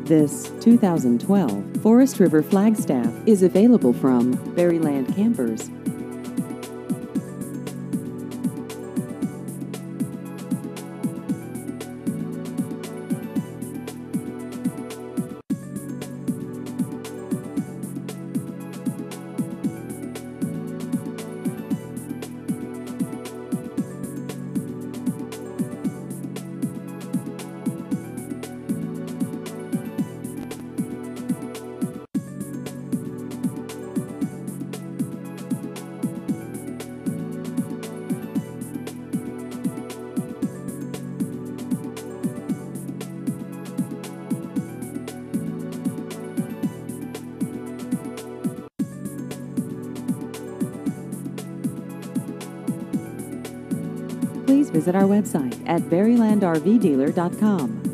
This 2012 Forest River Flagstaff is available from Berryland Campers. Please visit our website at berrylandrvdealer.com.